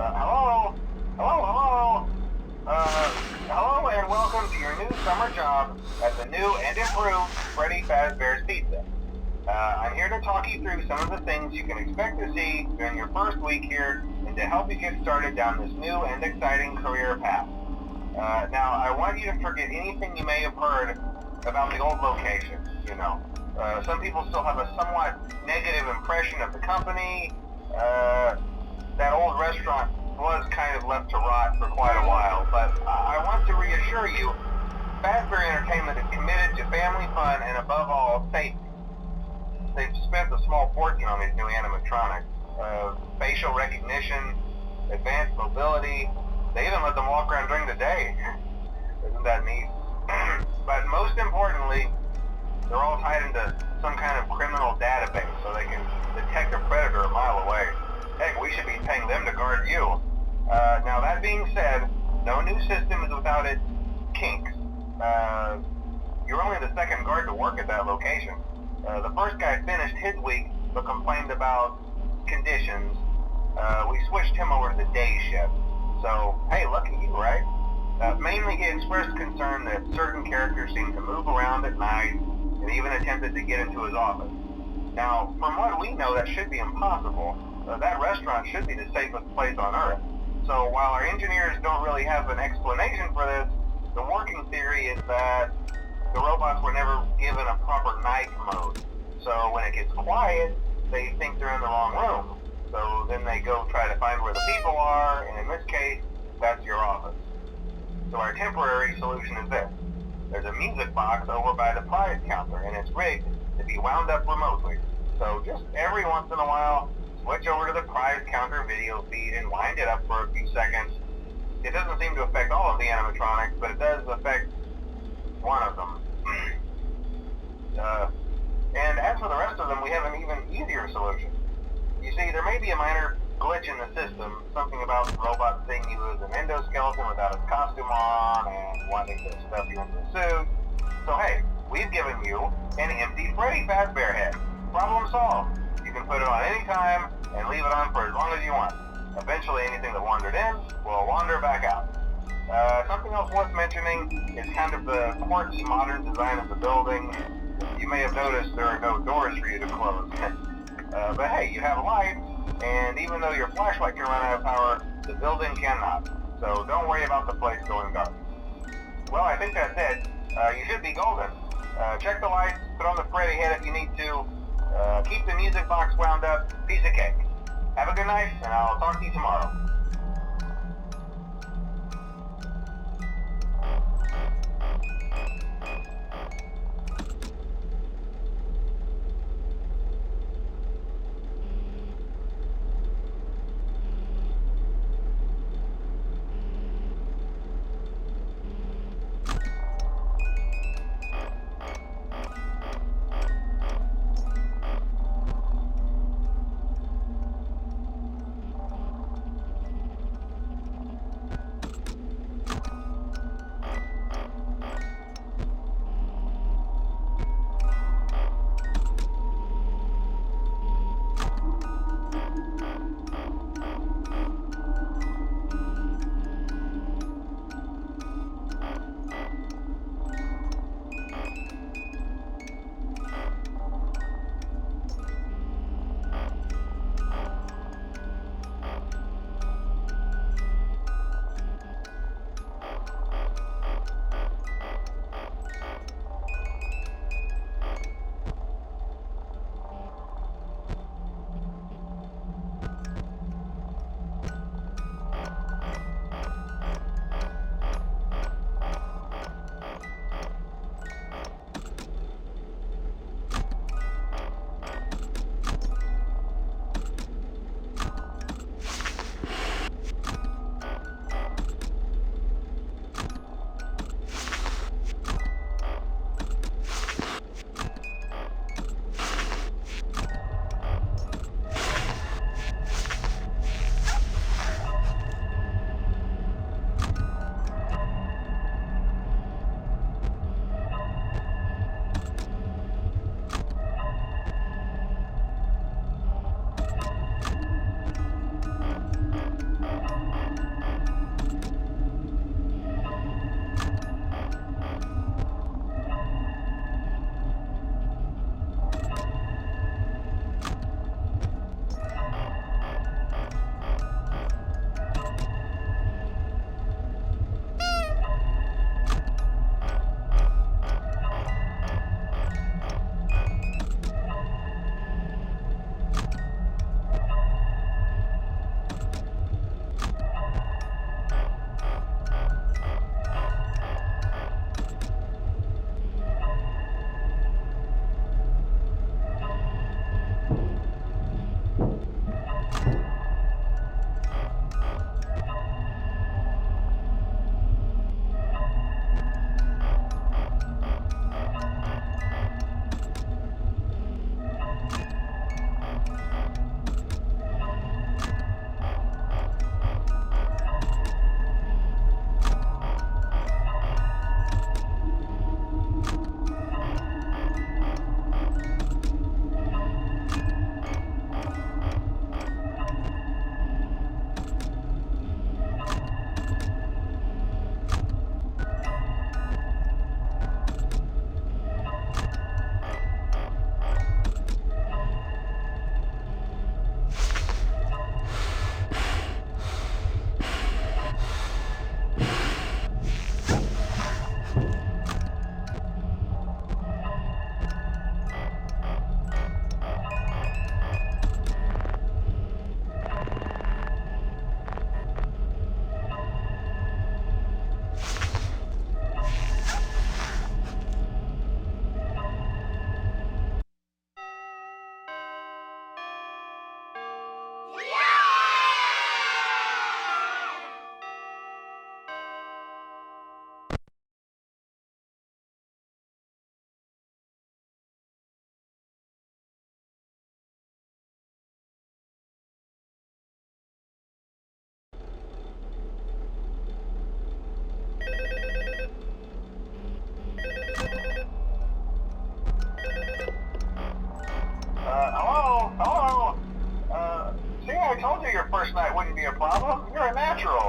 Hello? Hello? Hello and welcome to your new summer job at the new and improved Freddy Fazbear's Pizza. I'm here to talk you through some of the things you can expect to see during your first week here and to help you get started down this new and exciting career path. Now, I want you to forget anything you may have heard about the old location, you know. Some people still have a somewhat negative impression of the company. That old restaurant was kind of left to rot for quite a while, but I want to reassure you, Fazbear Entertainment is committed to family fun and above all, safety. They've spent a small fortune on these new animatronics. Facial recognition, advanced mobility, they even let them walk around during the day. Isn't that neat? But most importantly, they're all tied into some kind of criminal database so they can detect a predator a mile away. Heck, we should be paying them to guard you. Now that being said, no new system is without its kinks. You're only the second guard to work at that location. The first guy finished his week but complained about conditions. We switched him over to the day shift. So, hey, lucky you, right? Mainly he expressed concern that certain characters seemed to move around at night and even attempted to get into his office. Now, from what we know, that should be impossible. That restaurant should be the safest place on Earth. So while our engineers don't really have an explanation for this, the working theory is that the robots were never given a proper night mode. So when it gets quiet, they think they're in the wrong room. So then they go try to find where the people are, and in this case, that's your office. So our temporary solution is this. There's a music box over by the prize counter, and it's rigged to be wound up remotely. So just every once in a while, switch over to the prize counter video feed and wind it up for a few seconds. It doesn't seem to affect all of the animatronics, but it does affect one of them. And as for the rest of them, we have an even easier solution. You see, there may be a minor glitch in the system, something about the robot seeing you as an endoskeleton without its costume on and wanting to stuff you into a suit. So hey, we've given you an empty Freddy Fazbear head. Problem solved. You can put it on any time and leave it on for as long as you want. Eventually anything that wandered in will wander back out. Something else worth mentioning is kind of the quartz modern design of the building. You may have noticed there are no doors for you to close. But hey, you have lights, and even though your flashlight can run out of power, the building cannot. So don't worry about the place going dark. Well, I think that's it. You should be golden. Check the lights, put on the Freddy head if you need to. Keep the music box wound up, piece of cake. Have a good night, and I'll talk to you tomorrow.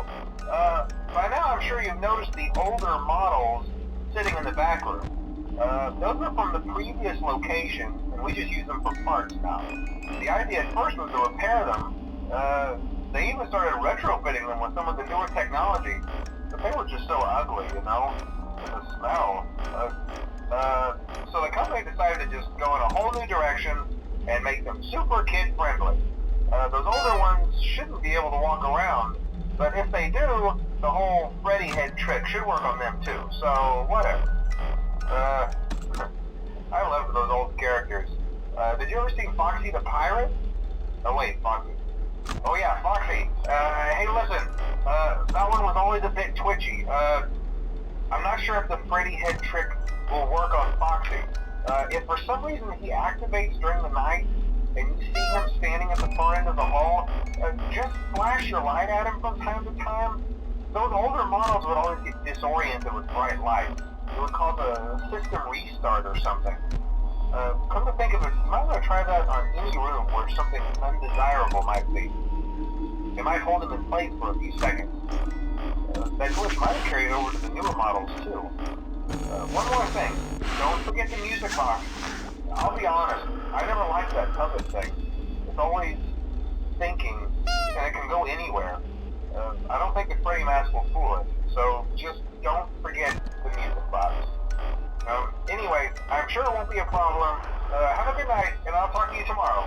cool. By now I'm sure you've noticed the older models sitting in the back room. Those are from the previous location, and we just use them for parts now. The idea at first was to repair them. They even started retrofitting them with some of the newer technology, but they were just so ugly, you know? The smell. So the company decided to just go in a whole new direction and make them super kid-friendly. Those older ones shouldn't be able to walk around, but if they do, the whole Freddy head trick should work on them too, so whatever. I loved those old characters. Did you ever see Foxy the Pirate? Oh wait, Foxy. Oh yeah, Foxy. Hey listen, that one was always a bit twitchy. I'm not sure if the Freddy head trick will work on Foxy. If for some reason he activates during the night, and you see him standing at the far end of the hall, just flash your light at him from time to time. Those older models would always get disoriented with bright lights. It would cause a system restart or something. Come to think of it, you might want to try that on any room where something undesirable might be. It might hold him in place for a few seconds. That glitch might have carried over to the newer models too. One more thing, don't forget the music box. I'll be honest, I never liked that puppet thing. It's always thinking, and it can go anywhere. I don't think the Freddy mask will fool it, so just don't forget the music box. Anyway, I'm sure it won't be a problem. Have a good night, and I'll talk to you tomorrow.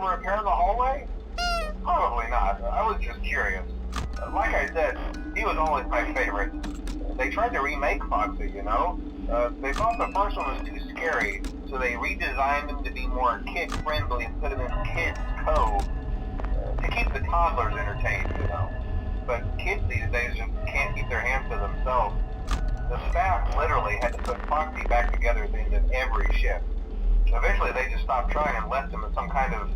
ever repair the hallway? Probably not. I was just curious. Like I said, he was always my favorite. They tried to remake Foxy, you know? They thought the first one was too scary, so they redesigned him to be more kid-friendly and put him in Kids Cove to keep the toddlers entertained, you know. But kids these days just can't keep their hands to themselves. The staff literally had to put Foxy back together at the end of every shift. Eventually they just stopped trying and left him in some kind of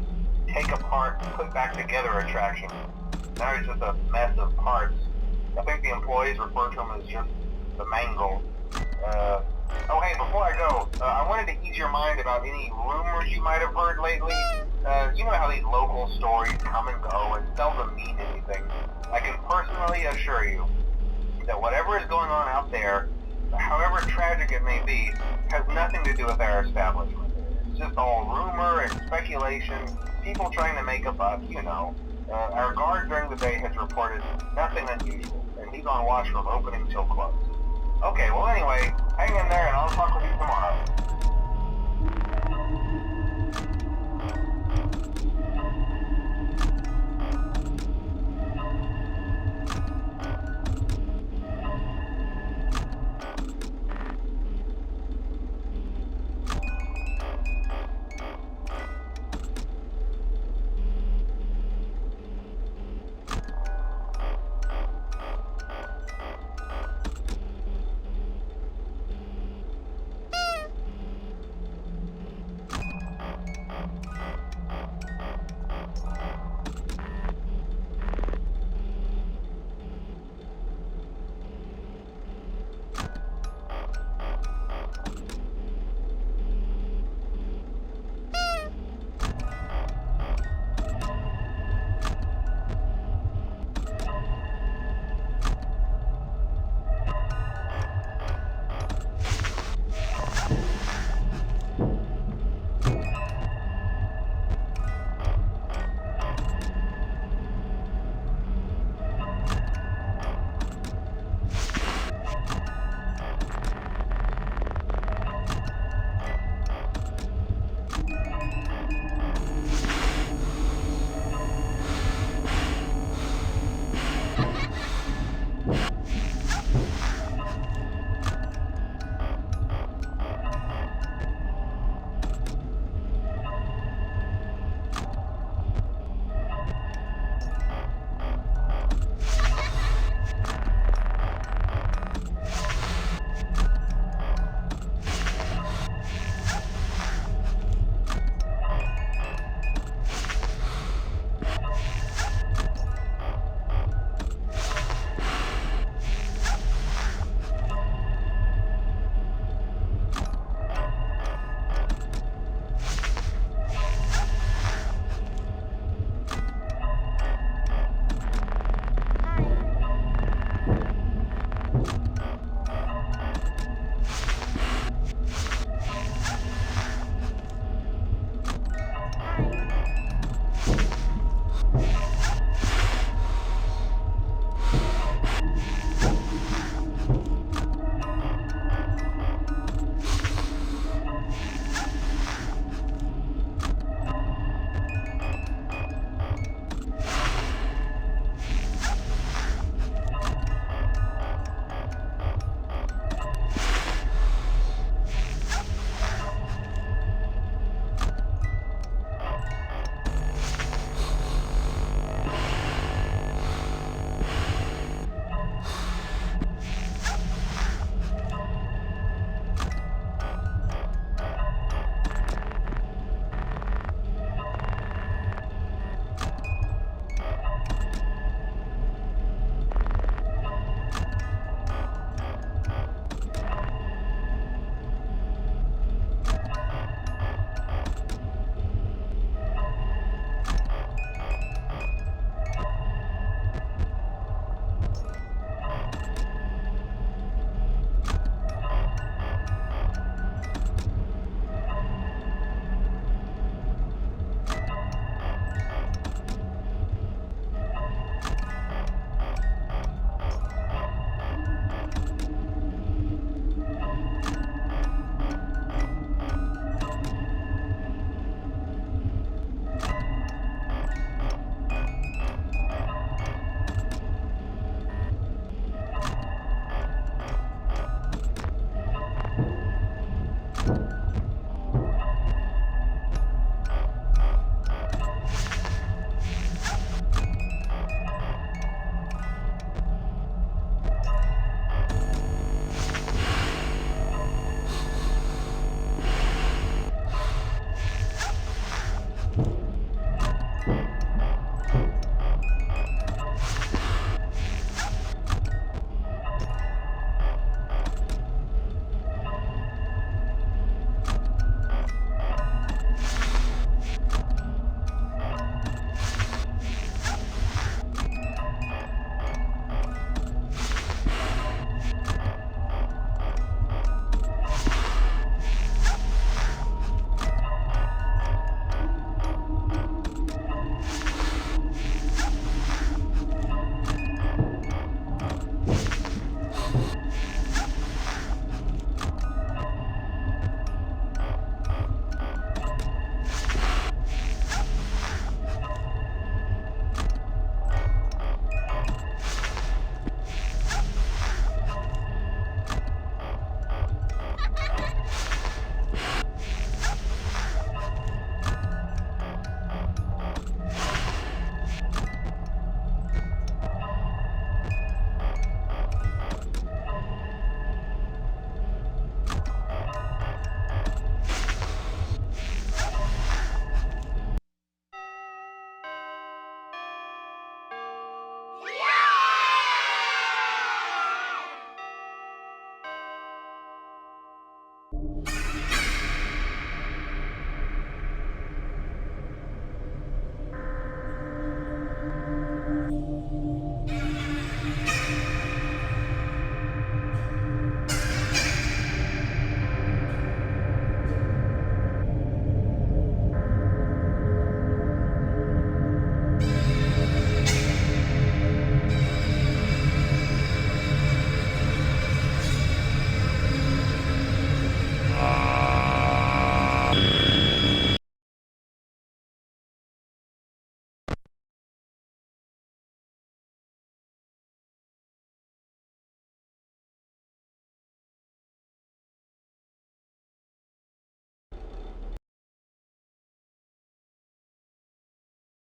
take apart, put back together attraction. Now he's just a mess of parts. I think the employees refer to him as just the mangle. Oh hey, before I go, I wanted to ease your mind about any rumors you might have heard lately. You know how these local stories come and go and seldom mean anything. I can personally assure you that whatever is going on out there, however tragic it may be, has nothing to do with our establishment. It's just all rumor and speculation, people trying to make a buck, you know. Our guard during the day has reported nothing unusual, and he's on watch from opening till close. Okay, well anyway, hang in there and I'll talk with you tomorrow.